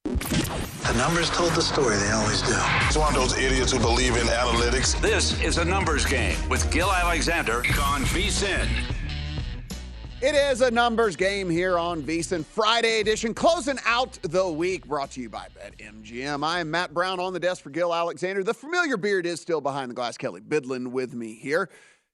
The numbers told the story. They always do. It's one of those idiots who believe in analytics. This is a numbers game with Gil Alexander on VSiN. It is a numbers game here on VSiN Friday edition, closing out the week, brought to you by BetMGM. I am Matt Brown on the desk for Gil Alexander. The familiar beard is still behind the glass. Kelley Bydlon with me here.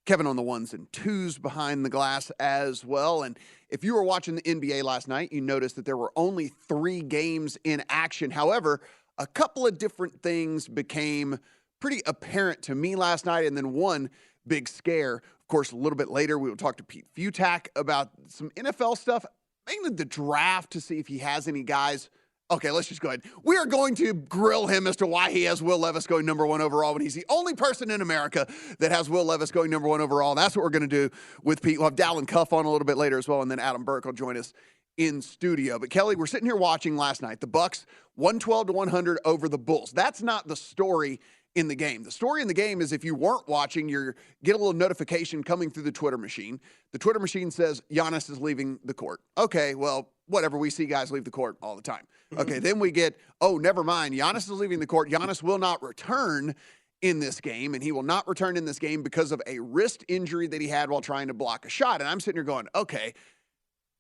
Kevin on the ones and twos behind the glass as well. And if you were watching the NBA last night, you noticed that there were only 3 games in action. However, a couple of different things became pretty apparent to me last night, and then one big scare. Of course, a little bit later, we will talk to Pete Fiutak about some NFL stuff, mainly the draft, to see if he has any guys. Okay, let's just go ahead. We are going to grill him as to why he has Will Levis going number 1 overall when he's the only person in America that has Will Levis going number 1 overall. That's what we're going to do with Pete. We'll have Dallin Cuff on a little bit later as well, and then Adam Burke will join us in studio. But Kelley, we're sitting here watching last night. The Bucks 112-100 over the Bulls. That's not the story in the game. The story in the game is if you weren't watching, you get a little notification coming through the Twitter machine. The Twitter machine says Giannis is leaving the court. Okay, well, whatever. We see guys leave the court all the time. Okay, then we get, oh, never mind. Giannis is leaving the court. Giannis will not return in this game, and he will not return in this game because of a wrist injury that he had while trying to block a shot. And I'm sitting here going, okay,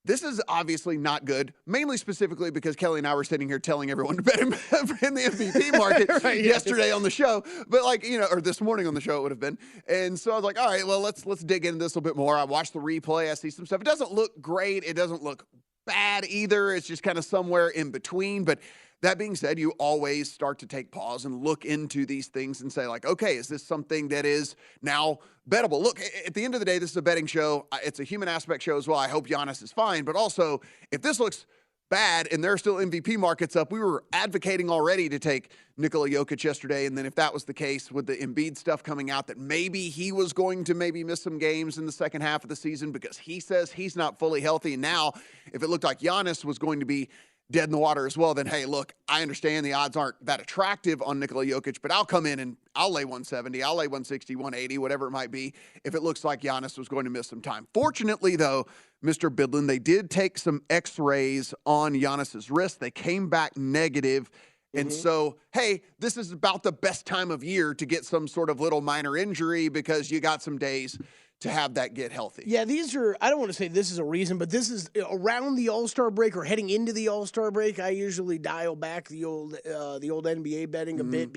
this is obviously not good, mainly specifically because Kelley and I were sitting here telling everyone to bet him in the MVP market yesterday on the show. But or this morning on the show it would have been. And so I was like, all right, well, let's dig into this a little bit more. I watched the replay. I see some stuff. It doesn't look great. It doesn't look bad either. It's just kind of somewhere in between. But that being said, you always start to take pause and look into these things and say, like, okay, is this something that is now bettable? Look, at the end of the day, this is a betting show. It's a human aspect show as well. I hope Giannis is fine. But also, if this looks bad and there are still MVP markets up, we were advocating already to take Nikola Jokic yesterday. And then if that was the case with the Embiid stuff coming out, that maybe he was going to maybe miss some games in the second half of the season because he says he's not fully healthy. And now, if it looked like Giannis was going to be dead in the water as well, then, hey, look, I understand the odds aren't that attractive on Nikola Jokic, but I'll come in and I'll lay 170, I'll lay 160, 180, whatever it might be, if it looks like Giannis was going to miss some time. Fortunately, though, Mr. Bydlon, they did take some x-rays on Giannis's wrist. They came back negative. And so, hey, this is about the best time of year to get some sort of little minor injury because you got some days to have that get healthy. Yeah, these are, I don't want to say this is a reason, but this is around the All-Star break or heading into the All-Star break. I usually dial back the old NBA betting a bit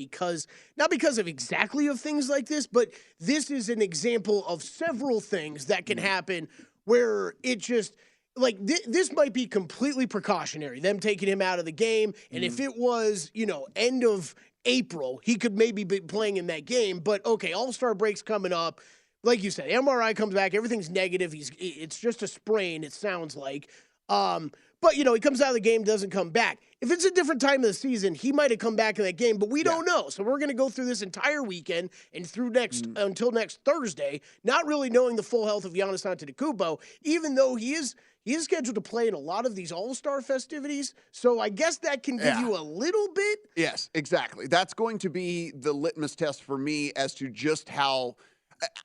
not because of exactly of things like this, but this is an example of several things that can happen where it just, like, this might be completely precautionary, them taking him out of the game. And if it was, end of April, he could maybe be playing in that game. But, okay, All-Star break's coming up. Like you said, MRI comes back, everything's negative. It's just a sprain, it sounds like. But, he comes out of the game, doesn't come back. If it's a different time of the season, he might have come back in that game, but we don't know. So we're going to go through this entire weekend and through until next Thursday, not really knowing the full health of Giannis Antetokounmpo, even though he is scheduled to play in a lot of these All-Star festivities. So I guess that can give you a little bit. Yes, exactly. That's going to be the litmus test for me as to just how –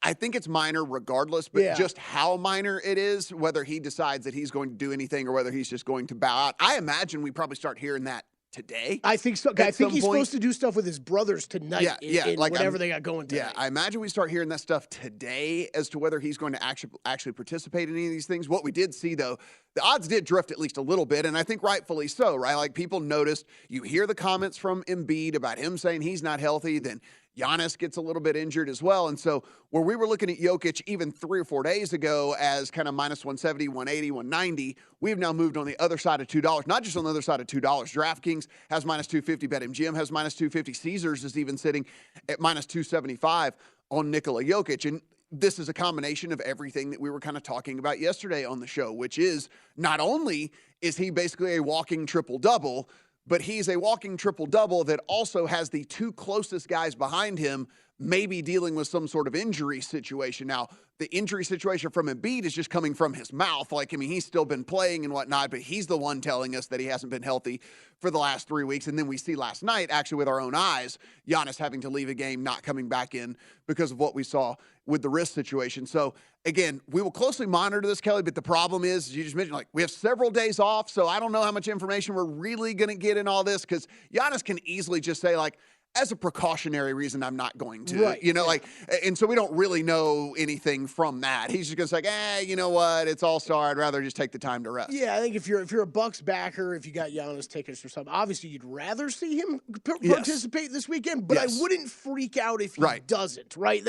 I think it's minor regardless, but just how minor it is, whether he decides that he's going to do anything or whether he's just going to bow out. I imagine we probably start hearing that today. I think so. I think he's supposed to do stuff with his brothers tonight in whatever they got going tonight. Yeah, I imagine we start hearing that stuff today as to whether he's going to actually participate in any of these things. What we did see, though, the odds did drift at least a little bit, and I think rightfully so, right? Like, people noticed, you hear the comments from Embiid about him saying he's not healthy, then Giannis gets a little bit injured as well. And so where we were looking at Jokic even 3 or 4 days ago as kind of minus 170, 180, 190, we've now moved on the other side of $2. Not just on the other side of $2. DraftKings has minus 250. BetMGM has minus 250. Caesars is even sitting at minus 275 on Nikola Jokic. And this is a combination of everything that we were kind of talking about yesterday on the show, which is not only is he basically a walking triple-double, but he's a walking triple-double that also has the 2 closest guys behind him maybe dealing with some sort of injury situation. Now, the injury situation from Embiid is just coming from his mouth. Like, I mean, he's still been playing and whatnot, but he's the one telling us that he hasn't been healthy for the last 3 weeks. And then we see last night, actually with our own eyes, Giannis having to leave a game, not coming back in because of what we saw with the wrist situation. So, again, we will closely monitor this, Kelley, but the problem is, you just mentioned, like, we have several days off, so I don't know how much information we're really going to get in all this, because Giannis can easily just say, like, as a precautionary reason, I'm not going to, right. like, and so we don't really know anything from that. He's just going to say, like, you know what? It's All-Star. I'd rather just take the time to rest. Yeah, I think if you're a Bucks backer, if you got Giannis tickets or something, obviously you'd rather see him participate this weekend, but I wouldn't freak out if he doesn't, right?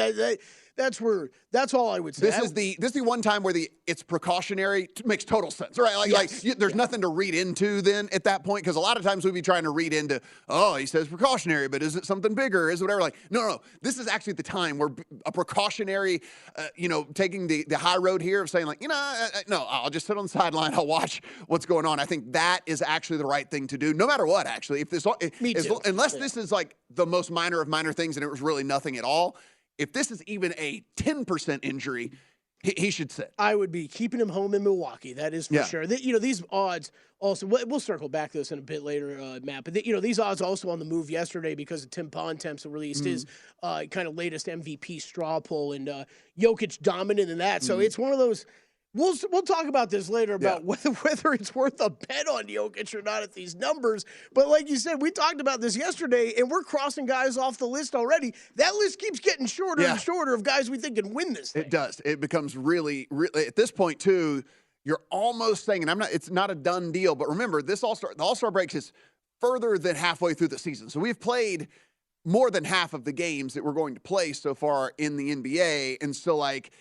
That's all I would say. This is the one time where it's precautionary makes total sense, right? There's nothing to read into then at that point, because a lot of times we'd be trying to read into, oh, he says precautionary, but is it something bigger? Is it whatever? Like, no. This is actually the time where a precautionary, taking the high road here of saying, like, no, I'll just sit on the sideline. I'll watch what's going on. I think that is actually the right thing to do, no matter what. Actually, unless this is like the most minor of minor things and it was really nothing at all. If this is even a 10% injury, he should sit. I would be keeping him home in Milwaukee. That is for sure. These odds also, we'll circle back to this in a bit later, Matt, but these odds also on the move yesterday because of Tim Bontemps released his kind of latest MVP straw poll, and Jokic dominant in that. So it's one of those. We'll talk about this later about whether it's worth a bet on Jokic or not at these numbers. But like you said, we talked about this yesterday, and we're crossing guys off the list already. That list keeps getting shorter and shorter of guys we think can win this thing. It does. It becomes really, really, at this point, too, you're almost saying, and it's not a done the All-Star, remember, the All-Star break is further than halfway through the season. So we've played more than half of the games that we're going to play so far in the NBA. And so, like,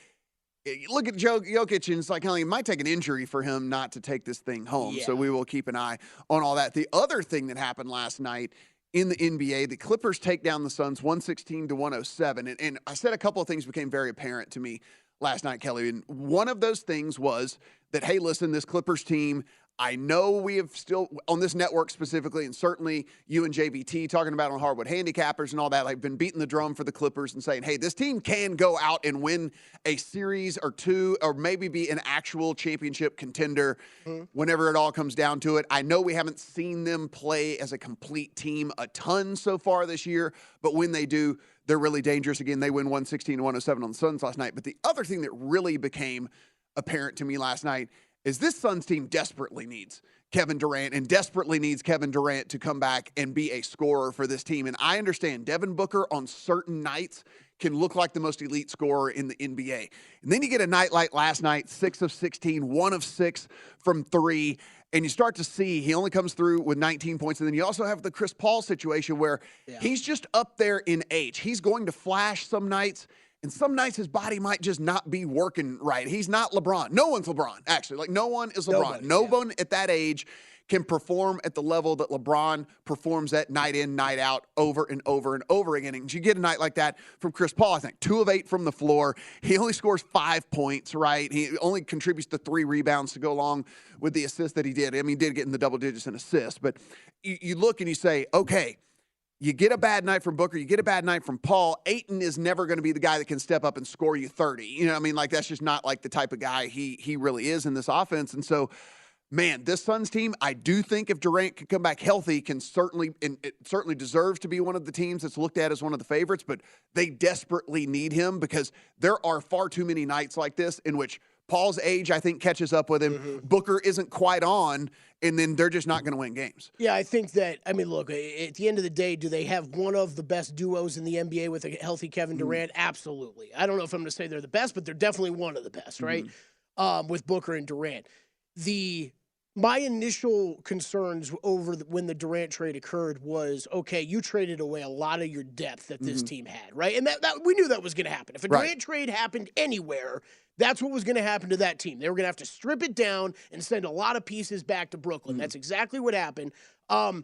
you look at Jokic, and it's like, it might take an injury for him not to take this thing home. Yeah. So we will keep an eye on all that. The other thing that happened last night in the NBA, the Clippers take down the Suns 116-107. And I said a couple of things became very apparent to me last night, Kelley. And one of those things was that, hey, listen, this Clippers team, I know we have still, on this network specifically, and certainly you and JVT talking about on Hardwood Handicappers and all that, like, been beating the drum for the Clippers and saying, hey, this team can go out and win a series or two, or maybe be an actual championship contender whenever it all comes down to it. I know we haven't seen them play as a complete team a ton so far this year, but when they do, they're really dangerous. Again, they win 116-107 on the Suns last night. But the other thing that really became apparent to me last night is this Suns team desperately needs Kevin Durant and desperately needs Kevin Durant to come back and be a scorer for this team. And I understand Devin Booker on certain nights can look like the most elite scorer in the NBA. And then you get a night like last night, 6 of 16, 1 of 6 from 3, and you start to see he only comes through with 19 points. And then you also have the Chris Paul situation where he's just up there in age. He's going to flash some nights, and some nights his body might just not be working right. He's not LeBron. No one's LeBron, actually. Like, no one is LeBron. No one at that age can perform at the level that LeBron performs at night in, night out, over and over and over again. And you get a night like that from Chris Paul, I think, 2 of 8 from the floor. He only scores 5 points, right? He only contributes to 3 rebounds to go along with the assists that he did. I mean, he did get in the double digits in assists. But you look and you say, okay, you get a bad night from Booker, you get a bad night from Paul. Ayton is never going to be the guy that can step up and score you 30. You know what I mean? Like, that's just not like the type of guy he really is in this offense. And so, man, this Suns team, I do think if Durant can come back healthy, can certainly, and it certainly deserves to be one of the teams that's looked at as one of the favorites, but they desperately need him because there are far too many nights like this in which Paul's age, I think, catches up with him. Booker isn't quite on, and then they're just not going to win games. Yeah, I think that, I mean, look, at the end of the day, do they have one of the best duos in the NBA with a healthy Kevin Durant? Absolutely. I don't know if I'm going to say they're the best, but they're definitely one of the best, right? With Booker and Durant. My initial concerns over when the Durant trade occurred was, okay, you traded away a lot of your depth that this team had, right? And that we knew that was going to happen. If a Durant trade happened anywhere, that's what was going to happen to that team. They were going to have to strip it down and send a lot of pieces back to Brooklyn. That's exactly what happened. I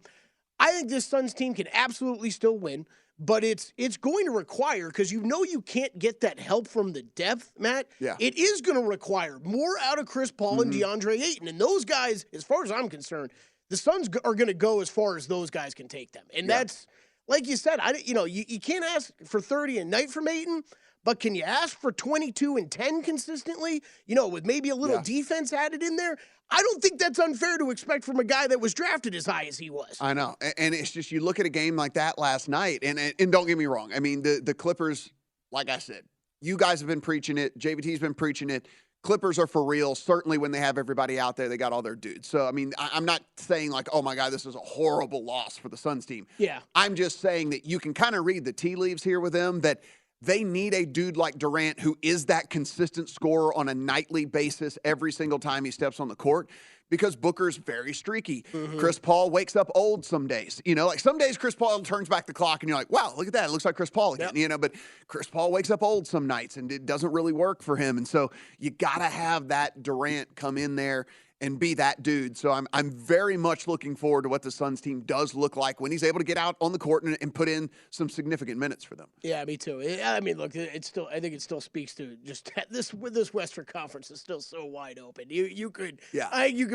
think this Suns team can absolutely still win. But it's going to require, because you know you can't get that help from the depth, Matt. Yeah. It is going to require more out of Chris Paul and DeAndre Ayton. And those guys, as far as I'm concerned, the Suns are going to go as far as those guys can take them. And that's, like you said, you can't ask for 30 a night from Ayton, But can you ask for 22 and 10 consistently? With maybe a little defense added in there? I don't think that's unfair to expect from a guy that was drafted as high as he was. I know. And it's just, you look at a game like that last night, and don't get me wrong. I mean, the Clippers, like I said, you guys have been preaching it. JVT's been preaching it. Clippers are for real. Certainly when they have everybody out there, they got all their dudes. So, I mean, I'm not saying like, oh, my God, this is a horrible loss for the Suns team. Yeah. I'm just saying that you can kind of read the tea leaves here with them, that they need a dude like Durant who is that consistent scorer on a nightly basis every single time he steps on the court, because Booker's very streaky. Mm-hmm. Chris Paul wakes up old some days. Like some days Chris Paul turns back the clock and you're like, wow, look at that. It looks like Chris Paul again. Yep. But Chris Paul wakes up old some nights and it doesn't really work for him. And so you got to have that Durant come in there and be that dude. So I'm very much looking forward to what the Suns team does look like when he's able to get out on the court and put in some significant minutes for them. Yeah, me too. I mean, look, I think it still speaks to just this Western Conference is still so wide open. You could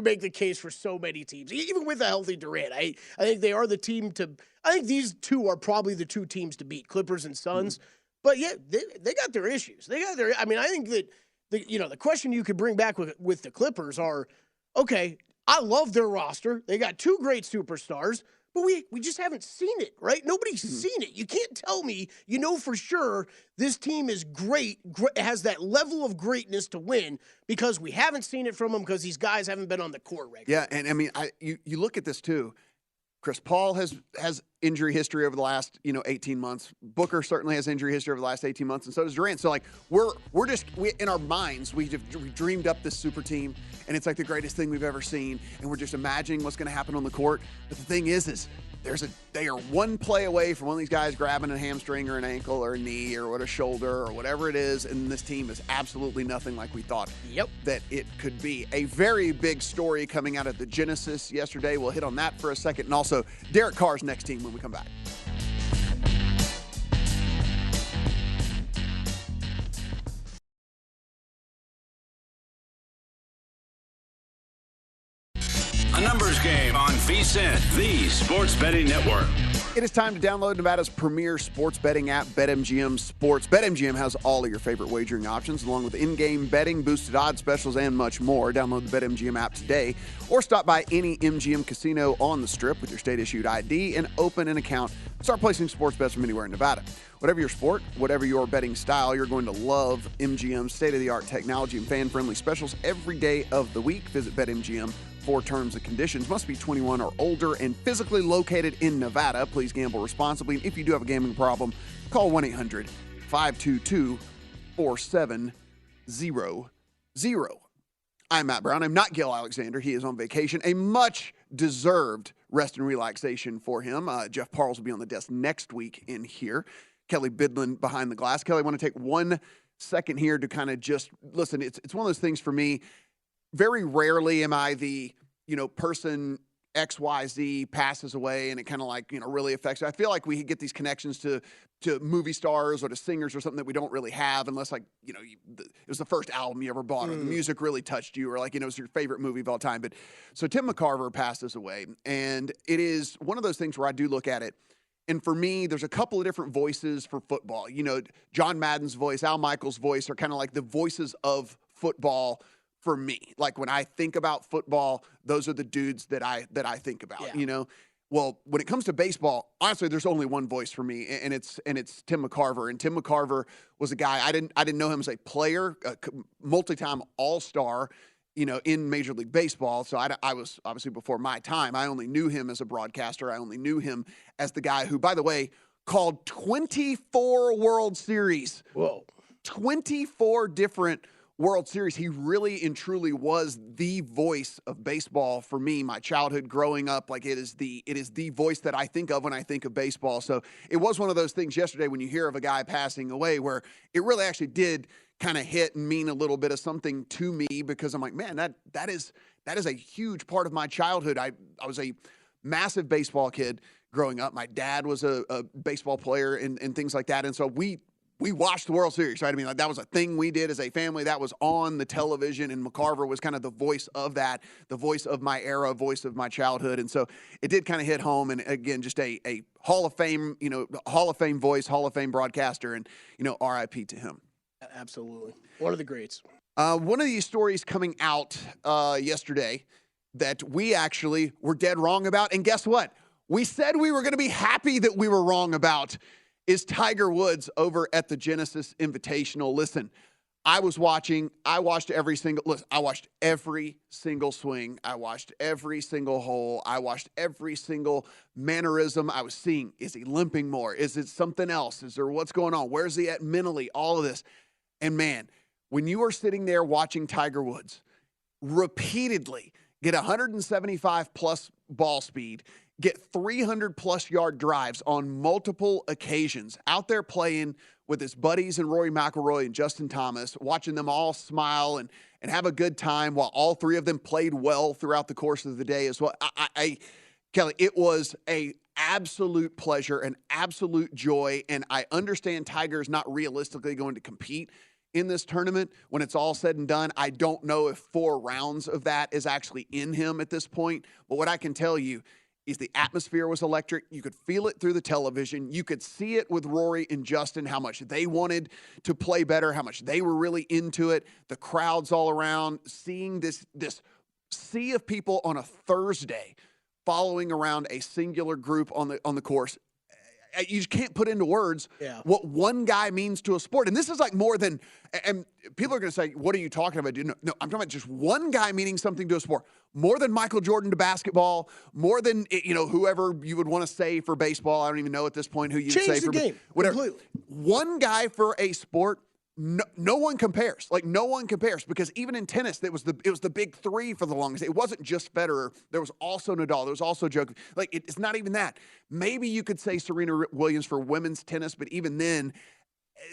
make the case for so many teams, even with a healthy Durant. I think they are the team to. I think these two are probably the two teams to beat, Clippers and Suns. Mm-hmm. But yeah, they got their issues. I mean, I think that the question you could bring back with the Clippers are, okay, I love their roster. They got two great superstars, but we just haven't seen it, right? Nobody's seen it. You can't tell me for sure this team is great, has that level of greatness to win, because we haven't seen it from them, because these guys haven't been on the court regularly. Yeah, and I mean, you look at this too. Chris Paul has injury history over the last 18 months. Booker certainly has injury history over the last 18 months, and so does Durant. So like we're in our minds we dreamed up this super team, and it's like the greatest thing we've ever seen, and we're just imagining what's going to happen on the court. But the thing is they are one play away from one of these guys grabbing a hamstring or an ankle or a knee or a shoulder or whatever it is, and this team is absolutely nothing like we thought that it could be. A very big story coming out of the Genesis yesterday. We'll hit on that for a second, and also Derek Carr's next team when we come back. A numbers game on VSiN, the Sports Betting Network. It is time to download Nevada's premier sports betting app, BetMGM Sports. BetMGM has all of your favorite wagering options, along with in-game betting, boosted odds specials, and much more. Download the BetMGM app today, or stop by any MGM casino on the Strip with your state-issued ID and open an account. Start placing sports bets from anywhere in Nevada. Whatever your sport, whatever your betting style, you're going to love MGM's state-of-the-art technology and fan-friendly specials every day of the week. Visit BetMGM for terms and conditions. Must be 21 or older and physically located in Nevada. Please gamble responsibly. And if you do have a gambling problem, call 1-800-522-4700. I'm Matt Brown. I'm not Gil Alexander. He is on vacation. A much-deserved rest and relaxation for him. Jeff Parles will be on the desk next week in here. Kelley Bydlon behind the glass. Kelley, I want to take 1 second here to kind of just listen. It's one of those things for me. Very rarely am I the, person XYZ passes away and it kind of like, really affects it. I feel like we get these connections to movie stars or to singers or something that we don't really have unless like, it was the first album you ever bought or the music really touched you or like, it was your favorite movie of all time. But so Tim McCarver passes away, and it is one of those things where I do look at it. And for me, there's a couple of different voices for football. John Madden's voice, Al Michaels' voice are kind of like the voices of football for me. Like when I think about football, those are the dudes that I think about, Well, when it comes to baseball, honestly, there's only one voice for me, and it's Tim McCarver. And Tim McCarver was a guy I didn't know him as a player, a multi-time All-Star, in Major League Baseball. So I was obviously before my time. I only knew him as a broadcaster. I only knew him as the guy who, by the way, called 24 World Series. Whoa. 24 different World Series. He really and truly was the voice of baseball for me, my childhood growing up. Like it is the voice that I think of when I think of baseball. So it was one of those things yesterday when you hear of a guy passing away where it really actually did kind of hit and mean a little bit of something to me, because I'm like, man, that is a huge part of my childhood. I was a massive baseball kid growing up. My dad was a baseball player and things like that. And so we watched the World Series, right? I mean, like, that was a thing we did as a family. That was on the television, and McCarver was kind of the voice of that, the voice of my era, voice of my childhood. And so it did kind of hit home. And again, just a Hall of Fame, Hall of Fame voice, Hall of Fame broadcaster, and, RIP to him. Absolutely. One of the greats. One of these stories coming out yesterday that we actually were dead wrong about, and guess what? We said we were going to be happy that we were wrong about, is Tiger Woods over at the Genesis Invitational. Listen, I watched every single swing. I watched every single hole. I watched every single mannerism I was seeing. Is he limping more? Is it something else? Is there what's going on? Where's he at mentally? All of this. And man, when you are sitting there watching Tiger Woods repeatedly get 175 plus ball speed, get 300 plus yard drives on multiple occasions, out there playing with his buddies and Rory McIlroy and Justin Thomas, watching them all smile and have a good time while all three of them played well throughout the course of the day as well. Kelley, it was a absolute pleasure, an absolute joy, and I understand Tiger's not realistically going to compete in this tournament when it's all said and done. I don't know if 4 rounds of that is actually in him at this point, but what I can tell you is the atmosphere was electric. You could feel it through the television. You could see it with Rory and Justin, how much they wanted to play better, how much they were really into it. The crowds all around, seeing this sea of people on a Thursday following around a singular group on the course. You just can't put into words what one guy means to a sport. And this is like more than, and people are going to say, what are you talking about? No, I'm talking about just one guy meaning something to a sport. More than Michael Jordan to basketball, more than, whoever you would want to say for baseball. I don't even know at this point who you'd say Change for the game whatever. completely. One guy for a sport. No one compares. Like, no one compares, because even in tennis, it was the big 3 for the longest. It wasn't just Federer. There was also Nadal. There was also Djokovic. Like, it's not even that. Maybe you could say Serena Williams for women's tennis, but even then,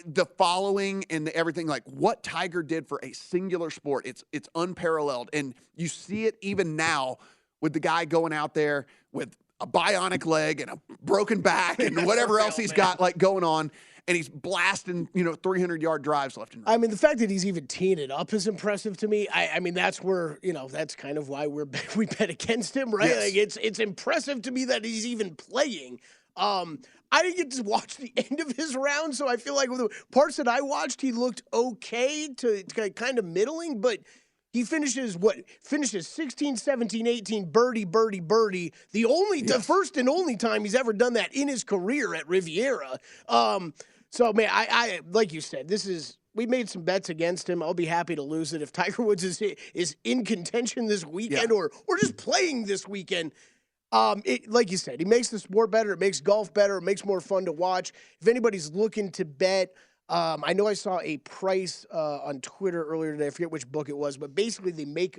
the following and everything, like what Tiger did for a singular sport, it's unparalleled. And you see it even now with the guy going out there with a bionic leg and a broken back and whatever else he's got like going on. And he's blasting, 300-yard drives left and right. I mean, the fact that he's even teeing it up is impressive to me. I mean, that's where, that's kind of why we bet against him, right? Yes. Like, it's impressive to me that he's even playing. I didn't get to watch the end of his round, so I feel like with the parts that I watched, he looked okay to kind of middling, but he finishes 16, 17, 18, birdie. The first and only time he's ever done that in his career at Riviera. So, man, I like you said, we made some bets against him. I'll be happy to lose it if Tiger Woods is in contention this weekend or just playing this weekend. Like you said, he makes the sport better. It makes golf better. It makes more fun to watch. If anybody's looking to bet, I know I saw a price on Twitter earlier today. I forget which book it was, but basically the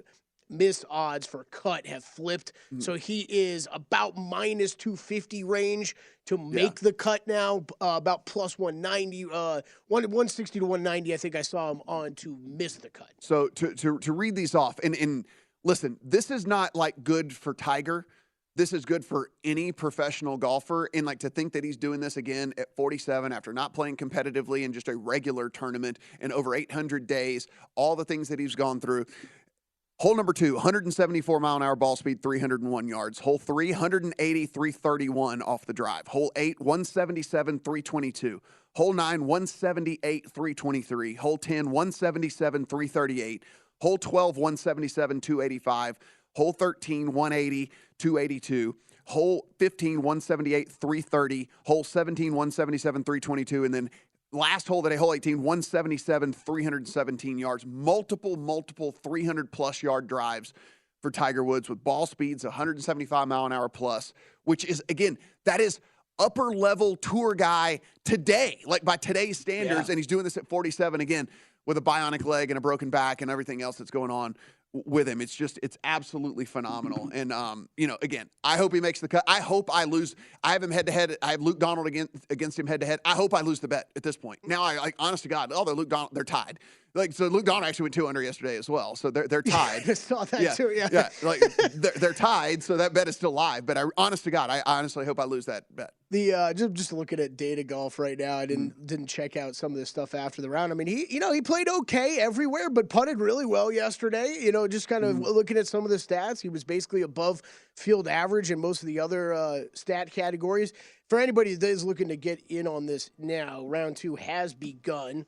miss odds for cut have flipped. So he is about minus 250 range to make the cut now, about plus 190, 160 to 190. I think I saw him on to miss the cut. So to read these off, and listen, this is not like good for Tiger. This is good for any professional golfer. And like to think that he's doing this again at 47 after not playing competitively in just a regular tournament in over 800 days, all the things that he's gone through. Hole number 2, 174 mile an hour ball speed, 301 yards. Hole 3, 180, 331 off the drive. Hole 8, 177, 322. Hole 9, 178, 323. Hole 10, 177, 338. Hole 12, 177, 285. Hole 13, 180, 282. Hole 15, 178, 330. Hole 17, 177, 322. And then last hole today, hole 18, 177, 317 yards. Multiple 300-plus yard drives for Tiger Woods with ball speeds 175 mile an hour plus, which is, again, that is upper-level tour guy today, like by today's standards. And he's doing this at 47 again with a bionic leg and a broken back and everything else that's going on with him. It's absolutely phenomenal. And, again, I hope he makes the cut. I hope I lose. I have him head-to-head. I have Luke Donald against him head-to-head. I hope I lose the bet at this point. Now, honest to God, they're Luke Donald. They're tied. Like, so Luke Don actually went 2 under yesterday as well. So they're tied. I saw that too. Yeah. Yeah. Like they're tied. So that bet is still live. But honest to God, I honestly hope I lose that bet. The just looking at data golf right now, I didn't check out some of this stuff after the round. I mean, he played okay everywhere, but putted really well yesterday. Just kind of looking at some of the stats, he was basically above field average in most of the other stat categories. For anybody that is looking to get in on this now, round 2 has begun.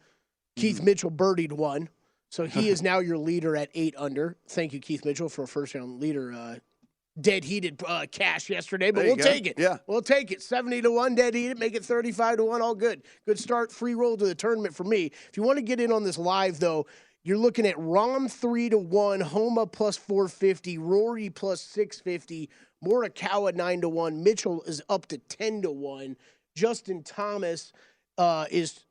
Keith Mitchell birdied 1, so he is now your leader at 8 under. Thank you, Keith Mitchell, for a first-round leader. Dead heated cash yesterday, but we'll take it. Yeah, we'll take it. 70-1 dead heated, make it 35-1. All good. Good start. Free roll to the tournament for me. If you want to get in on this live, though, you're looking at Rahm 3-1, Homa plus 450, Rory plus 650, Morikawa 9-1, Mitchell is up to 10-1, Justin Thomas is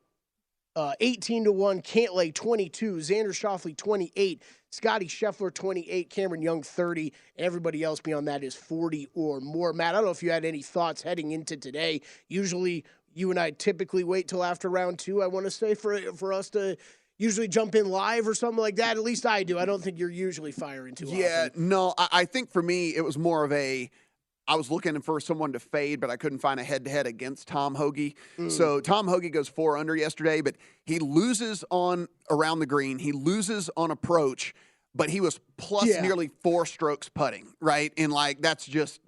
18-1, Cantlay 22, Xander Schauffele 28, Scotty Scheffler 28, Cameron Young 30, and everybody else beyond that is 40 or more. Matt, I don't know if you had any thoughts heading into today. Usually you and I typically wait till after round 2, I want to say, for us to usually jump in live or something like that. At least I do. I don't think you're usually firing too often. No, I think for me it was more of I was looking for someone to fade, but I couldn't find a head-to-head against Tom Hoge. So Tom Hoge goes 4 under yesterday, but he loses on around the green. He loses on approach, but he was plus nearly 4 strokes putting, right? And like that's just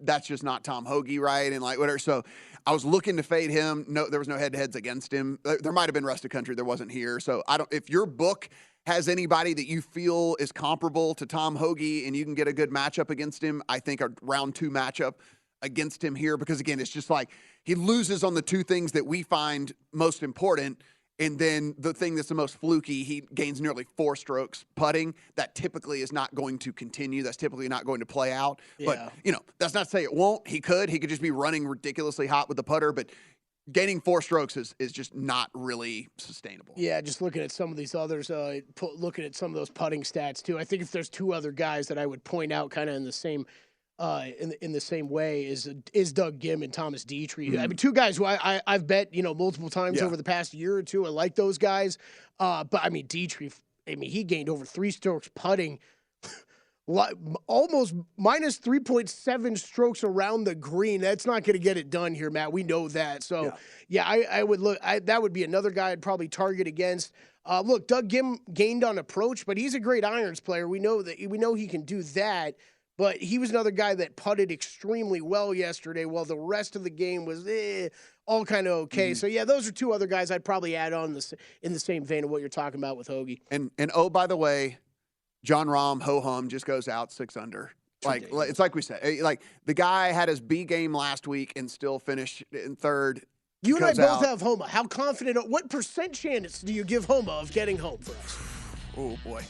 not Tom Hoge, right? And like whatever. So I was looking to fade him. No, there was no head-to-heads against him. There might have been Rest of Country. There wasn't here. So if your book has anybody that you feel is comparable to Tom Hoge and you can get a good matchup against him, I think a round 2 matchup against him here, because again, it's just like he loses on the 2 things that we find most important. And then the thing that's the most fluky, he gains nearly 4 strokes putting. That typically is not going to continue. That's typically not going to play out. Yeah. But, that's not to say it won't. He could just be running ridiculously hot with the putter, but gaining 4 strokes is just not really sustainable. Yeah, just looking at some of these others, looking at some of those putting stats too. I think if there's 2 other guys that I would point out kind of in the same in the same way is Doug Gim and Thomas Dietrich. I mean, 2 guys who I've bet multiple times over the past year or 2. I like those guys, but I mean Dietrich. I mean he gained over 3 strokes putting, almost minus 3.7 strokes around the green. That's not going to get it done here, Matt. We know that. So I would look. That would be another guy I'd probably target against. Look, Doug Gim gained on approach, but he's a great irons player. We know he can do that. But he was another guy that putted extremely well yesterday, while the rest of the game was all kind of okay. So, yeah, those are 2 other guys I'd probably add on in the same vein of what you're talking about with Hoge. And oh, by the way, John Rahm, ho-hum, just goes out 6 under. Like it's like we said. Like the guy had his B game last week and still finished in 3rd. You and I both have Homa. How confident? What % chance do you give Homa of getting home for us? Oh boy!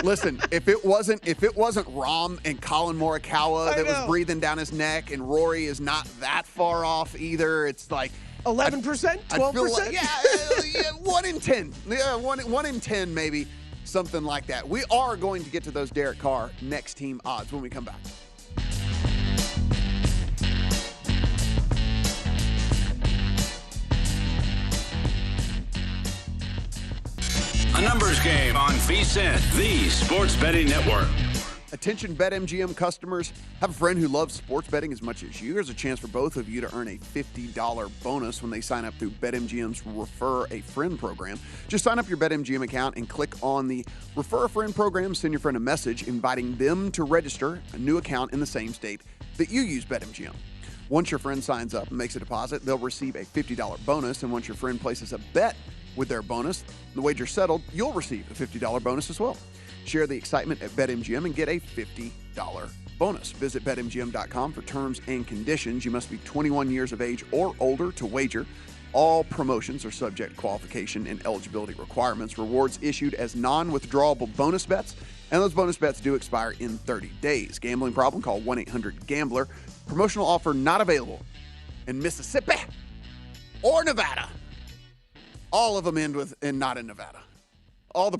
Listen, if it wasn't Rahm and Colin Morikawa that was breathing down his neck, and Rory is not that far off either, it's like 11%, 12%. Like, yeah, 1 in 10. Yeah, one in 10 maybe, something like that. We are going to get to those Derek Carr next team odds when we come back. A numbers game on VSiN, the Sports Betting Network. Attention BetMGM customers, have a friend who loves sports betting as much as you. Here's a chance for both of you to earn a $50 bonus when they sign up through BetMGM's Refer a Friend program. Just sign up your BetMGM account and click on the Refer a Friend program. Send your friend a message inviting them to register a new account in the same state that you use BetMGM. Once your friend signs up and makes a deposit, they'll receive a $50 bonus. And once your friend places a bet with their bonus, the wager settled, you'll receive a $50 bonus as well. Share the excitement at BetMGM and get a $50 bonus. Visit BetMGM.com for terms and conditions. You must be 21 years of age or older to wager. All promotions are subject to qualification and eligibility requirements. Rewards issued as non-withdrawable bonus bets, and those bonus bets do expire in 30 days. Gambling problem? Call 1-800-GAMBLER. Promotional offer not available in Mississippi or Nevada. All of them end with "and not in Nevada." All the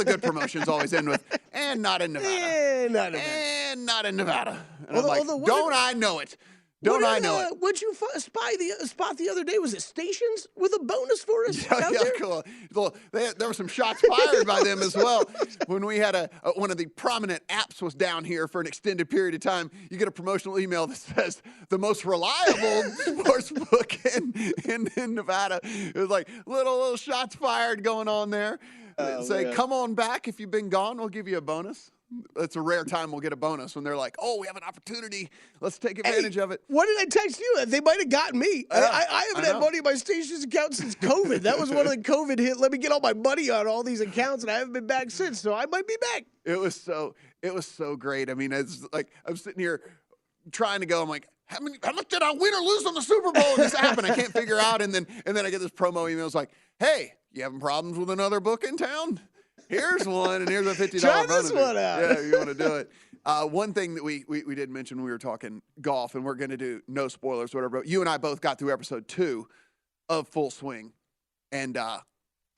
good promotions always end with "and not in Nevada." And not in Nevada. And not in Nevada. And I'm like, don't I know it? Don't I know it? What'd you spot the other day? Was it Stations with a bonus for us out there? Cool. Well, there were some shots fired by them as well. When we had one of the prominent apps was down here for an extended period of time, you get a promotional email that says the most reliable sports book in Nevada. It was like little shots fired going on there. Say, man. come on back. If you've been gone, we'll give you a bonus. It's a rare time we'll get a bonus when they're like, oh, we have an opportunity. Let's take advantage of it. What did I text you? They might have gotten me. I haven't had money in my Stations account since COVID. That was one of the COVID hit. Let me get all my money on all these accounts, and I haven't been back since, so I might be back. It was so great. I mean, it's like I'm sitting here trying to go. I'm like, how much did I win or lose on the Super Bowl? And this happened. I can't figure out. And then I get this promo email. It's like, hey, you having problems with another book in town? Here's one, and here's a $50 Try bonus. this one out. Yeah, you want to do it. One thing that we did mention when we were talking golf, and we're going to do no spoilers, whatever. But you and I both got through episode 2 of Full Swing, and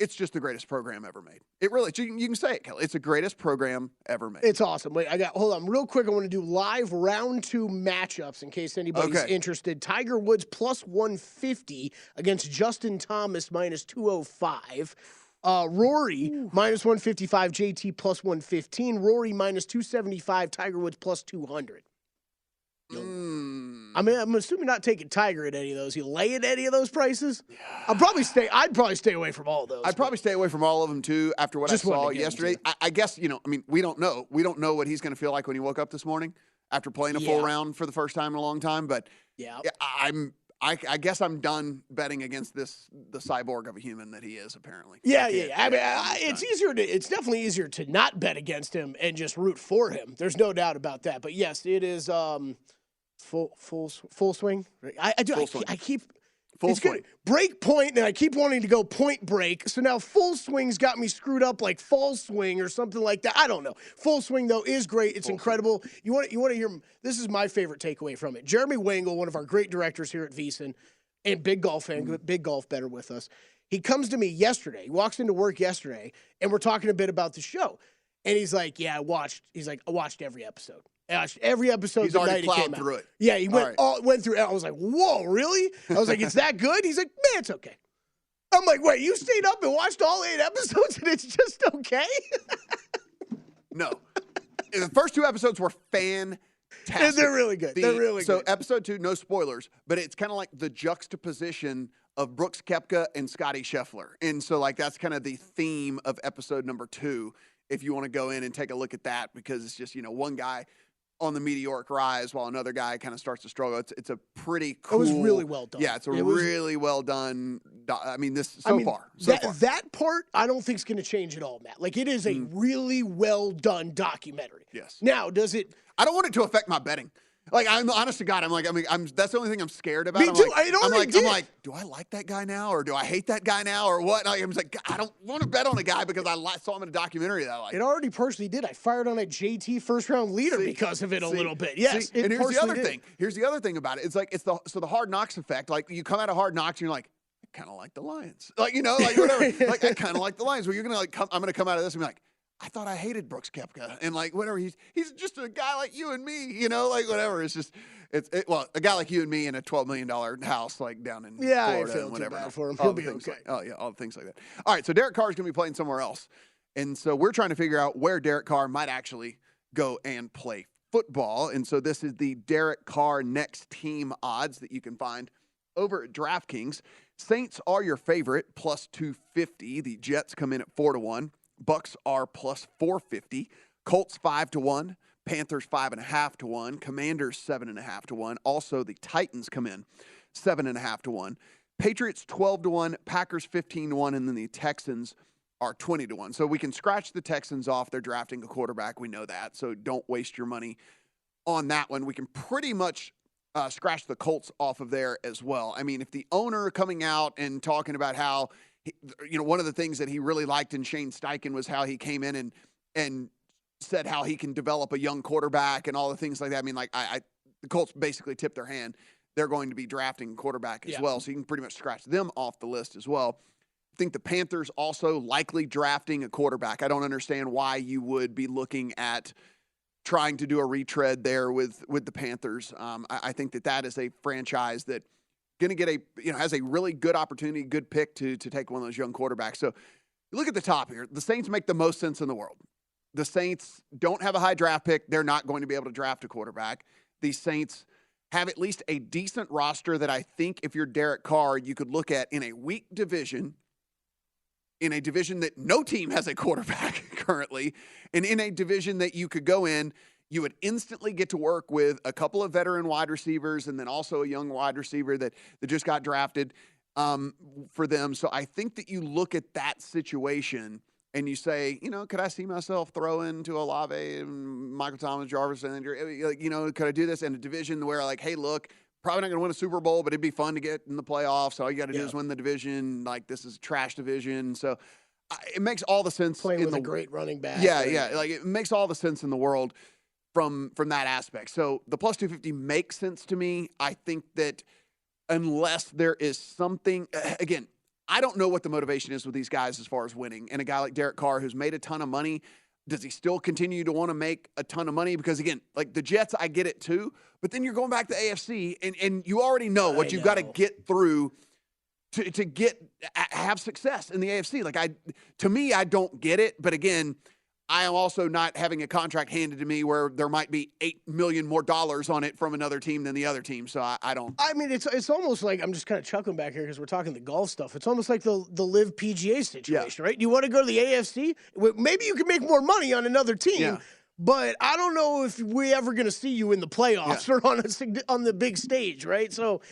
it's just the greatest program ever made. It really, you can say it, Kelley. It's the greatest program ever made. It's awesome. Wait, hold on real quick. I want to do live round 2 matchups in case anybody's interested. Tiger Woods plus 150 against Justin Thomas minus 205. Rory minus 155, JT plus 115. Rory minus 275, Tiger Woods plus 200. I mean, I'm assuming not taking Tiger at any of those. You lay at any of those prices? Yeah. I'd probably stay away from all of those. I'd probably stay away from all of them too. After what I saw yesterday, I guess I mean, we don't know. We don't know what he's going to feel like when he woke up this morning after playing a full round for the first time in a long time. But I guess I'm done betting against the cyborg of a human that he is, apparently. Yeah. I mean, it's definitely easier to not bet against him and just root for him. There's no doubt about that. But yes, it is full swing. I keep full swing. Good. Break point, and I keep wanting to go point break. So now full swing's got me screwed up like fall swing or something like that. I don't know. Full swing though is great. It's incredible. You want to hear? This is my favorite takeaway from it. Jeremy Wangle, one of our great directors here at VSiN, and big golf fan, big golf bettor with us. He comes to me yesterday. He walks into work yesterday, and we're talking a bit about the show. And he's like, "Yeah, I watched." He's like, "I watched every episode." Every episode. He's already plowed through it. Yeah, he went through it. I was like, whoa, really? I was like, it's that good? He's like, man, it's okay. I'm like, wait, you stayed up and watched all 8 episodes and it's just okay? No. The first 2 episodes were fantastic. They're really good. They're really good. So episode 2, no spoilers, but it's kind of like the juxtaposition of Brooks Koepka and Scotty Scheffler. And so like that's kind of the theme of episode number 2, if you want to go in and take a look at that, because it's just, one guy on the meteoric rise while another guy kind of starts to struggle. It's a pretty cool. It was really well done. Yeah, it's really well done. I mean, far. That part I don't think is going to change at all, Matt. Like it is a really well done documentary. Yes. Now, does it? I don't want it to affect my betting. Like, I'm honest to God, that's the only thing I'm scared about. Me too. I'm like, do I like that guy now, or do I hate that guy now, or what? I'm like, I don't want to bet on a guy because I saw him in a documentary that I like. It already partially did. I fired on a JT first round leader because of it a little bit. Yes. And here's the other thing. Here's the other thing about it. It's like the Hard Knocks effect. Like you come out of Hard Knocks and you're like, I kind of like the Lions. Like whatever. Like I kind of like the Lions. Well, you're gonna I'm gonna come out of this and be like, I thought I hated Brooks Koepka, and like whatever, he's just a guy like you and me, like whatever. It's just a guy like you and me in a $12 million house like down in Florida, I feel whatever. Too bad for him. He'll be okay. All the things like that. All right, so Derek Carr is going to be playing somewhere else, and so we're trying to figure out where Derek Carr might actually go and play football, and so this is the Derek Carr next team odds that you can find over at DraftKings. Saints are your favorite, plus 250. The Jets come in at 4-1. Bucks are plus 450. Colts 5-1. Panthers 5.5-1. Commanders 7.5-1. Also, the Titans come in 7.5-1. Patriots 12-1. Packers 15-1, and then the Texans are 20-1. So we can scratch the Texans off. They're drafting a quarterback. We know that. So don't waste your money on that one. We can pretty much scratch the Colts off of there as well. I mean, if the owner coming out and talking about how one of the things that he really liked in Shane Steichen was how he came in and said how he can develop a young quarterback and all the things like that. I mean, like the Colts basically tipped their hand. They're going to be drafting a quarterback as well, so you can pretty much scratch them off the list as well. I think the Panthers also likely drafting a quarterback. I don't understand why you would be looking at trying to do a retread there with the Panthers. I think that is a franchise that going to get has a really good opportunity, good pick to take one of those young quarterbacks. So look at the top here. The Saints make the most sense in the world. The Saints don't have a high draft pick. They're not going to be able to draft a quarterback. The Saints have at least a decent roster that I think if you're Derek Carr, you could look at in a weak division, in a division that no team has a quarterback currently, and in a division that you could go in, you would instantly get to work with a couple of veteran wide receivers and then also a young wide receiver that just got drafted for them. So I think that you look at that situation and you say, could I see myself throwing to Olave and Michael Thomas, Jarvis, and could I do this in a division where hey, look, probably not going to win a Super Bowl, but it'd be fun to get in the playoffs. All you got to do is win the division. This is a trash division. So it makes all the sense. Playing with a great running back. Yeah. It makes all the sense in the world from that aspect. So the plus 250 makes sense to me. I think that unless there is something, again, I don't know what the motivation is with these guys as far as winning. And a guy like Derek Carr who's made a ton of money, does he still continue to want to make a ton of money? Because, again, the Jets, I get it too. But then you're going back to AFC, and you already know what you've got to get through to have success in the AFC. To me, I don't get it. But, again, I am also not having a contract handed to me where there might be $8 million more on it from another team than the other team. So I don't. I mean, it's almost like I'm just kind of chuckling back here because we're talking the golf stuff. It's almost like the Live PGA situation, right? You want to go to the AFC? Maybe you can make more money on another team, but I don't know if we're ever going to see you in the playoffs or on the big stage, right? So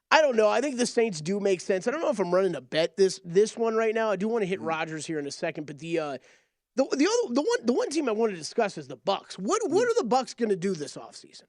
I don't know. I think the Saints do make sense. I don't know if I'm running a bet this one right now. I do want to hit Rodgers here in a second, but the one team I want to discuss is the Bucs. What are the Bucs going to do this offseason?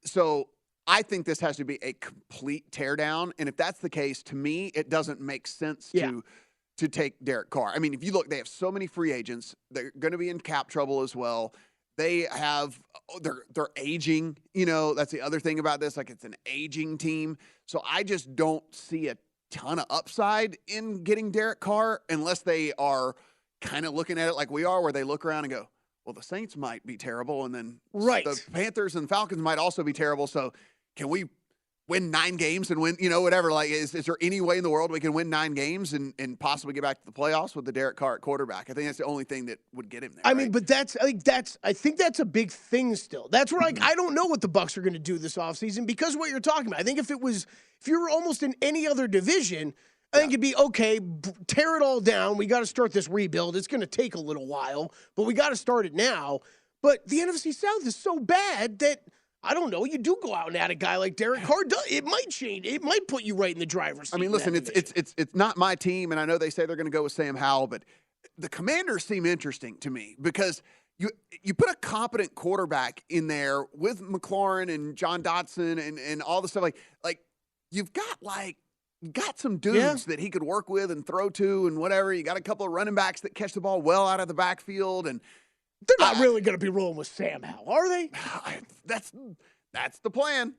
So I think this has to be a complete teardown, and if that's the case, to me, it doesn't make sense to take Derek Carr. I mean, if you look, they have so many free agents. They're going to be in cap trouble as well. They have they're aging. That's the other thing about this. It's an aging team. So I just don't see a ton of upside in getting Derek Carr unless they are kind of looking at it like we are, where they look around and go, well, the Saints might be terrible, and then the Panthers and Falcons might also be terrible. So can we win 9 games and win, whatever? Is there any way in the world we can win 9 games and possibly get back to the playoffs with the Derek Carr at quarterback? I think that's the only thing that would get him there. I mean, but I think that's a big thing still. That's where I don't know what the Bucs are going to do this offseason because of what you're talking about. I think if you were almost in any other division, I think it'd be okay, tear it all down. We got to start this rebuild. It's going to take a little while, but we got to start it now. But the NFC South is so bad that, I don't know, you do go out and add a guy like Derek Carr. It might change. It might put you right in the driver's seat. I mean, listen, it's not my team, and I know they say they're going to go with Sam Howell, but the Commanders seem interesting to me because you put a competent quarterback in there with McLaurin and John Dotson and all the stuff. You've got some dudes that he could work with and throw to and whatever. You got a couple of running backs that catch the ball well out of the backfield. And they're not really going to be rolling with Sam Howell, are they? That's the plan.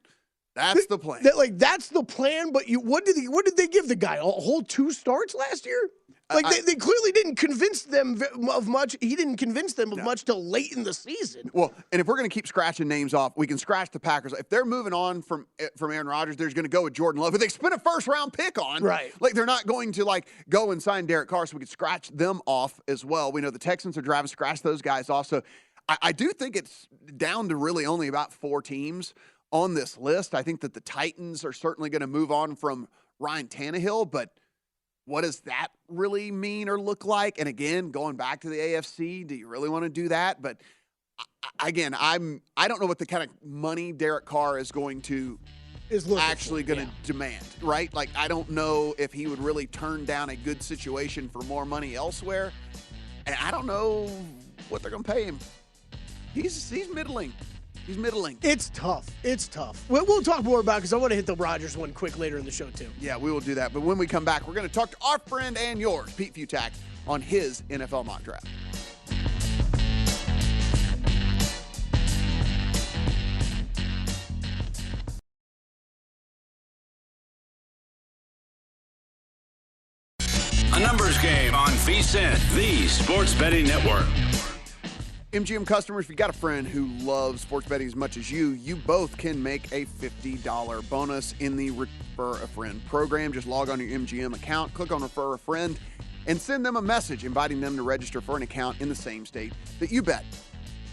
That's the plan. That's the plan, but what did they give the guy? A whole 2 starts last year? They clearly didn't convince them of much. He didn't convince them of much till late in the season. Well, and if we're going to keep scratching names off, we can scratch the Packers. If they're moving on from Aaron Rodgers, they're going to go with Jordan Love, who they spent a first-round pick on. Right. They're not going to, go and sign Derek Carr, so we could scratch them off as well. We know the Texans are driving, scratch those guys off. So I do think it's down to really only about 4 teams on this list. I think that the Titans are certainly going to move on from Ryan Tannehill, but what does that really mean or look like? And again, going back to the AFC, do you really want to do that? But again, I don't know what the kind of money Derek Carr is going to demand, right? I don't know if he would really turn down a good situation for more money elsewhere. And I don't know what they're going to pay him. He's middling. He's middling. It's tough. We'll talk more about it because I want to hit the Rodgers one quick later in the show, too. Yeah, we will do that. But when we come back, we're going to talk to our friend and yours, Pete Fiutak, on his NFL mock draft. A numbers game on VSiN, the Sports Betting Network. MGM customers, if you got a friend who loves sports betting as much as you both can make a $50 bonus in the Refer a Friend program. Just log on to your MGM account, click on Refer a Friend, and send them a message inviting them to register for an account in the same state that you bet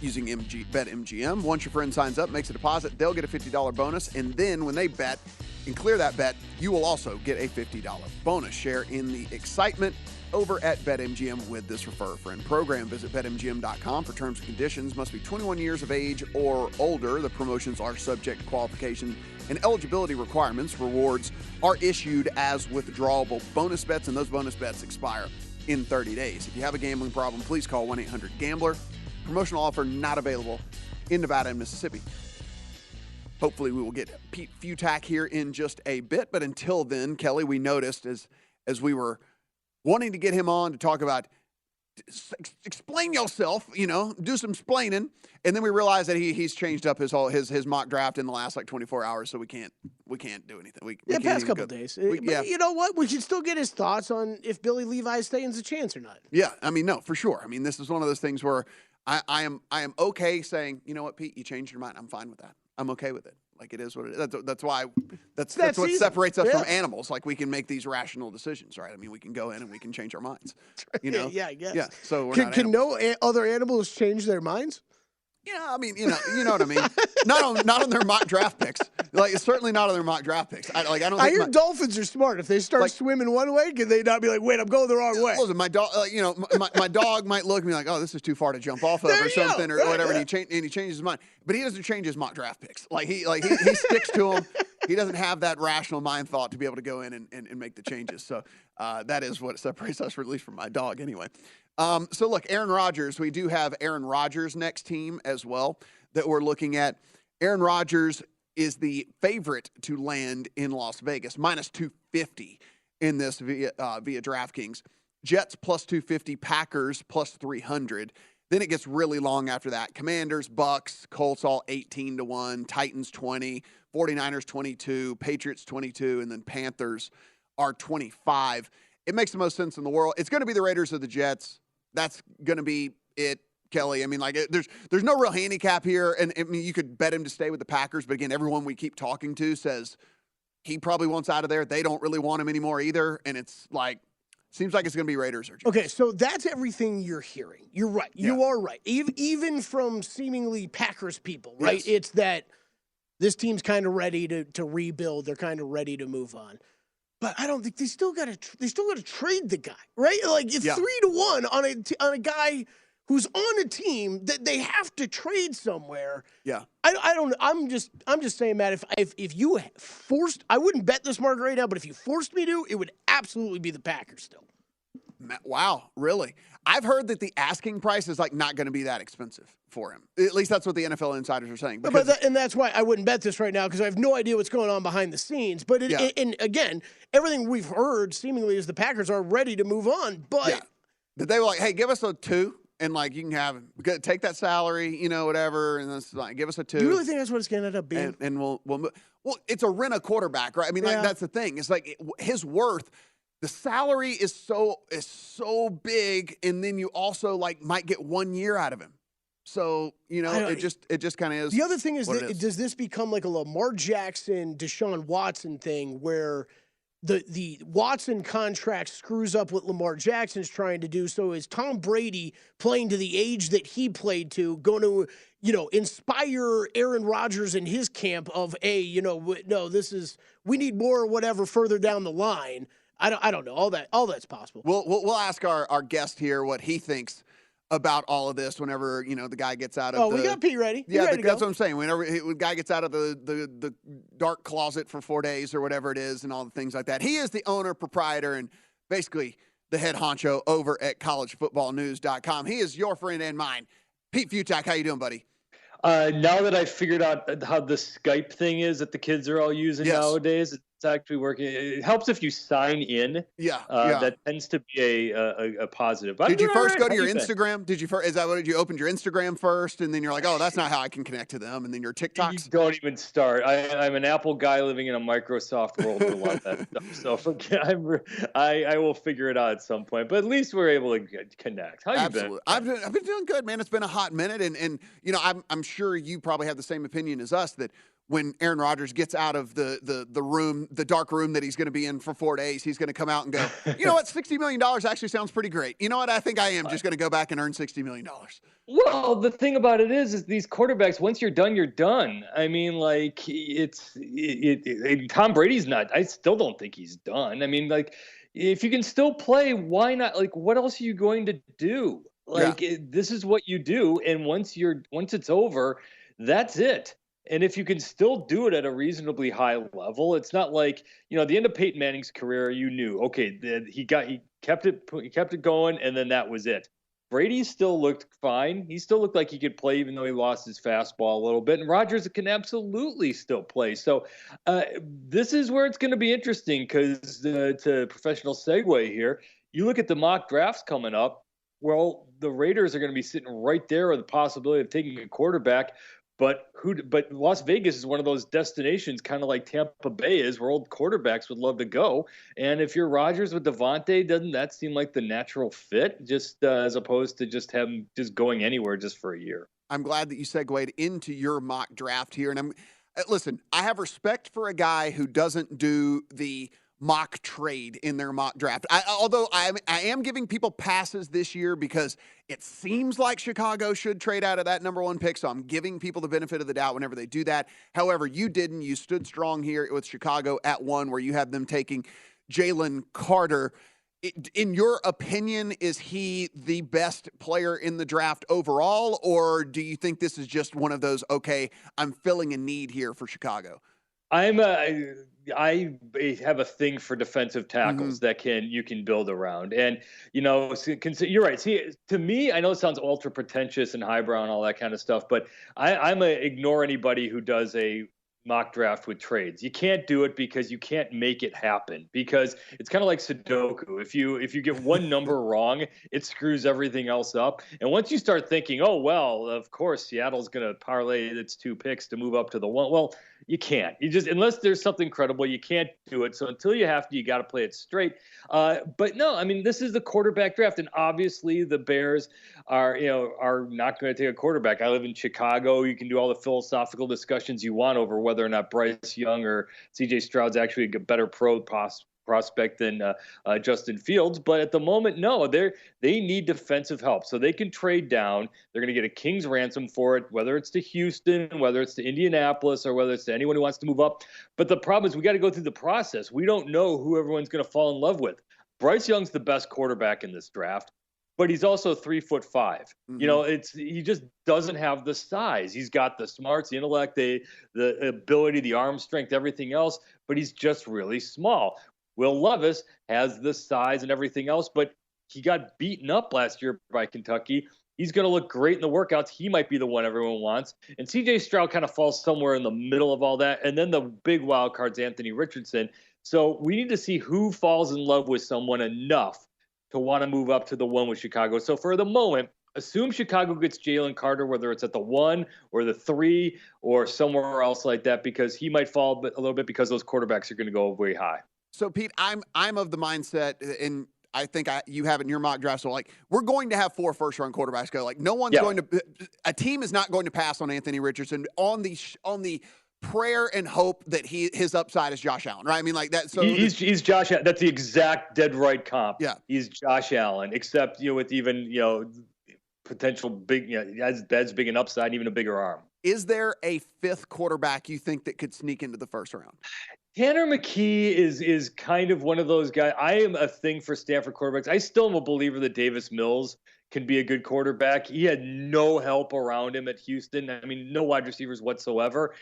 using BetMGM. Once your friend signs up, makes a deposit, they'll get a $50 bonus, and then when they bet and clear that bet, you will also get a $50 bonus. Share in the excitement over at BetMGM with this Refer a Friend program. Visit BetMGM.com for terms and conditions. Must be 21 years of age or older. The promotions are subject to qualification and eligibility requirements. Rewards are issued as withdrawable bonus bets, and those bonus bets expire in 30 days. If you have a gambling problem, please call 1-800-GAMBLER. Promotional offer not available in Nevada and Mississippi. Hopefully we will get Pete Fiutak here in just a bit, but until then, Kelley, we noticed as we were wanting to get him on to talk about explain yourself, do some splaining, and then we realized that he's changed up his mock draft in the last 24 hours, so we can't do anything. We past couple of days. But you know what? We should still get his thoughts on if Billy Levi's staying's a chance or not. Yeah, no, for sure. This is one of those things where I am okay saying, you know what, Pete, you changed your mind. I'm fine with that. I'm okay with it. It is what it is. That's why that's what separates us from animals. We can make these rational decisions, right? We can go in and we can change our minds. Yeah, I guess. Yeah. So can no other animals change their minds? Yeah, you know what I mean. Not on their mock draft picks. Certainly not on their mock draft picks. I don't. I hear dolphins are smart. If they start swimming one way, can they not be like, "Wait, I'm going the wrong way"? Listen, my dog. My dog might look at me like, "Oh, this is too far to jump off of," or something, or whatever. And he changes his mind. But he doesn't change his mock draft picks. He sticks to them. He doesn't have that rational mind thought to be able to go in and make the changes. So that is what separates us, at least from my dog, anyway. So look, Aaron Rodgers, we do have Aaron Rodgers' next team as well that we're looking at. Aaron Rodgers is the favorite to land in Las Vegas, minus 250 in this via DraftKings. Jets plus 250, Packers plus 300. Then it gets really long after that. Commanders, Bucks, Colts all 18-1, Titans 20, 49ers 22, Patriots 22, and then Panthers are 25. It makes the most sense in the world. It's going to be the Raiders or the Jets. That's going to be it, Kelley. There's no real handicap here, and you could bet him to stay with the Packers, but again, everyone we keep talking to says he probably wants out of there. They don't really want him anymore either, and it's seems like it's going to be Raiders or Jets. Okay, so that's everything you're hearing. You're right. You are right. Even from seemingly Packers people, right? Yes. It's that this team's kind of ready to rebuild. They're kind of ready to move on. But I don't think they still got to trade the guy, right? It's 3-1 on a guy who's on a team that they have to trade somewhere. Yeah. I don't. I'm just saying, Matt. If you forced, I wouldn't bet this market right now. But if you forced me to, it would absolutely be the Packers still. Wow, really? I've heard that the asking price is not going to be that expensive for him. At least that's what the NFL insiders are saying. And that's why I wouldn't bet this right now because I have no idea what's going on behind the scenes. But and again, everything we've heard seemingly is the Packers are ready to move on. But that they were like, hey, give us a 2. And you can have take that salary, whatever, and that's give us a 2. Do you really think that's what it's going to end up being? And we'll move. Well, it's a rent a quarterback, right? That's the thing. It's his worth. The salary is so big, and then you also might get 1 year out of him. So it just kind of is. The other thing is, does this become like a Lamar Jackson, Deshaun Watson thing where the Watson contract screws up what Lamar Jackson's trying to do? So is Tom Brady playing to the age that he played to going to inspire Aaron Rodgers in his camp of no, this is we need more or whatever further down the line. I don't know. All that's possible. We'll ask our guest here what he thinks about all of this whenever the guy gets out of we got Pete ready. That's what I'm saying. Whenever the guy gets out of the dark closet for 4 days or whatever it is and all the things like that. He is the owner, proprietor, and basically the head honcho over at collegefootballnews.com. He is your friend and mine. Pete Fiutak, how you doing, buddy? Now that I figured out how the Skype thing is that the kids are all using nowadays, It's actually working. It helps if you sign in. Yeah. That tends to be a positive. But Did you first go to How your you been? Instagram? Did you first? Is that what you opened your Instagram first, and then you're like, oh, that's not how I can connect to them, and then your You TikToks? don't even start. I'm an Apple guy living in a Microsoft world with a lot of that stuff. So I will figure it out at some point. But at least we're able to connect. How you Absolutely. been? I've been doing good, man. It's been a hot minute, and you know, I'm sure you probably have the same opinion as us that when Aaron Rodgers gets out of the room, the dark room that he's going to be in for 4 days, he's going to come out and go, you know what, $60 million actually sounds pretty great. You know what, I think I am just going to go back and earn $60 million. Well, the thing about it is these quarterbacks, once you're done, you're done. I mean, like Tom Brady's not. I still don't think he's done. I mean, like if you can still play, why not? Like, what else are you going to do? Like this is what you do, and once it's over, that's it. And if you can still do it at a reasonably high level, it's not like, at the end of Peyton Manning's career, you knew, okay, he kept it going, and then that was it. Brady still looked fine. He still looked like he could play, even though he lost his fastball a little bit. And Rodgers can absolutely still play. So this is where it's going to be interesting because to professional segue here, you look at the mock drafts coming up. Well, the Raiders are going to be sitting right there with the possibility of taking a quarterback. But Las Vegas is one of those destinations, kind of like Tampa Bay is, where old quarterbacks would love to go. And if you're Rodgers with Devontae, doesn't that seem like the natural fit, just as opposed to just going anywhere just for a year? I'm glad that you segued into your mock draft here. And listen, I have respect for a guy who doesn't do the mock trade in their mock draft. Although I am giving people passes this year because it seems like Chicago should trade out of that number 1 pick. So I'm giving people the benefit of the doubt whenever they do that. However, you didn't. You stood strong here with Chicago at 1, where you have them taking Jalen Carter. In your opinion, is he the best player in the draft overall, or do you think this is just one of those, okay, I'm filling a need here for Chicago? I have a thing for defensive tackles that you can build around. And, you're right. See, to me, I know it sounds ultra pretentious and highbrow and all that kind of stuff, but I'm ignore anybody who does a mock draft with trades. You can't do it because you can't make it happen, because it's kind of like Sudoku. If you get one number wrong, it screws everything else up. And once you start thinking, oh, well, of course, Seattle's going to parlay its 2 picks to move up to the 1. Well, you can't. Unless there's something credible, you can't do it. So until you have to, you got to play it straight. But no, I mean, this is the quarterback draft, and obviously the Bears are not going to take a quarterback. I live in Chicago. You can do all the philosophical discussions you want over whether or not Bryce Young or C.J. Stroud's actually a better prospect than Justin Fields. But at the moment, no, they need defensive help. So they can trade down. They're going to get a king's ransom for it, whether it's to Houston, whether it's to Indianapolis, or whether it's to anyone who wants to move up. But the problem is we got to go through the process. We don't know who everyone's going to fall in love with. Bryce Young's the best quarterback in this draft, but he's also 3'5". He just doesn't have the size. He's got the smarts, the intellect, the ability, the arm strength, everything else, but he's just really small. Will Levis has the size and everything else, but he got beaten up last year by Kentucky. He's going to look great in the workouts. He might be the one everyone wants. And C.J. Stroud kind of falls somewhere in the middle of all that. And then the big wild card's Anthony Richardson. So we need to see who falls in love with someone enough to want to move up to the 1 with Chicago. So for the moment, assume Chicago gets Jalen Carter, whether it's at the 1 or the 3 or somewhere else like that, because he might fall a little bit because those quarterbacks are going to go way high. So, Pete, I'm of the mindset, and I think you have it in your mock draft. So, like, we're going to have 4 first-round quarterbacks go. Like, no one's going to – a team is not going to pass on Anthony Richardson on the prayer and hope that his upside is Josh Allen, right? I mean, like that. So he's Josh Allen. That's the exact dead right comp. Yeah, he's Josh Allen, except with even potential big, as big an upside, even a bigger arm. Is there a 5th quarterback you think that could sneak into the first round? Tanner McKee is kind of one of those guys. I am a thing for Stanford quarterbacks. I still am a believer that Davis Mills can be a good quarterback. He had no help around him at Houston. I mean, no wide receivers whatsoever.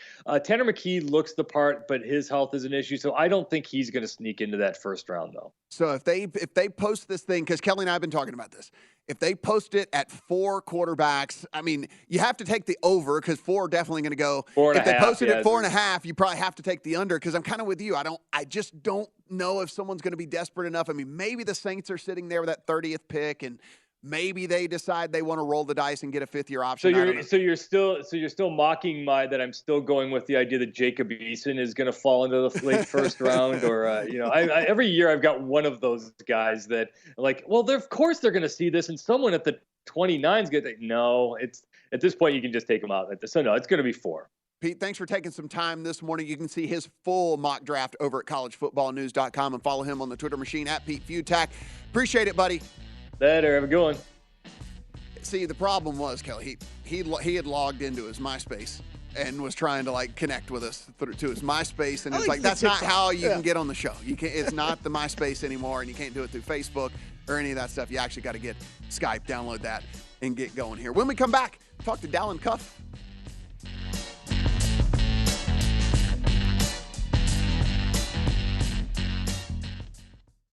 Tanner McKee looks the part, but his health is an issue. So I don't think he's going to sneak into that first round, though. So if they post this thing, because Kelley and I have been talking about this, if they post it at 4 quarterbacks, I mean, you have to take the over because 4 are definitely going to go. If they post it at 4.5, you probably have to take the under because I'm kind of with you. I just don't know if someone's going to be desperate enough. I mean, maybe the Saints are sitting there with that 30th pick and maybe they decide they want to roll the dice and get a 5th-year option. So you're still mocking that I'm still going with the idea that Jacob Eason is going to fall into the late first round, or every year I've got one of those guys that of course they're going to see this, and someone at the 29 is going to think, no, it's at this point you can just take them out. So no, it's going to be 4. Pete, thanks for taking some time this morning. You can see his full mock draft over at collegefootballnews.com and follow him on the Twitter machine at Pete Fiutak. Appreciate it, buddy. Later, have a good one. See, the problem was, Kelley, he had logged into his MySpace and was trying to connect with us to his MySpace, and it's that's not how you can get on the show. You can't. It's not the MySpace anymore, and you can't do it through Facebook or any of that stuff. You actually got to get Skype, download that, and get going here. When we come back, talk to Dallin Cuff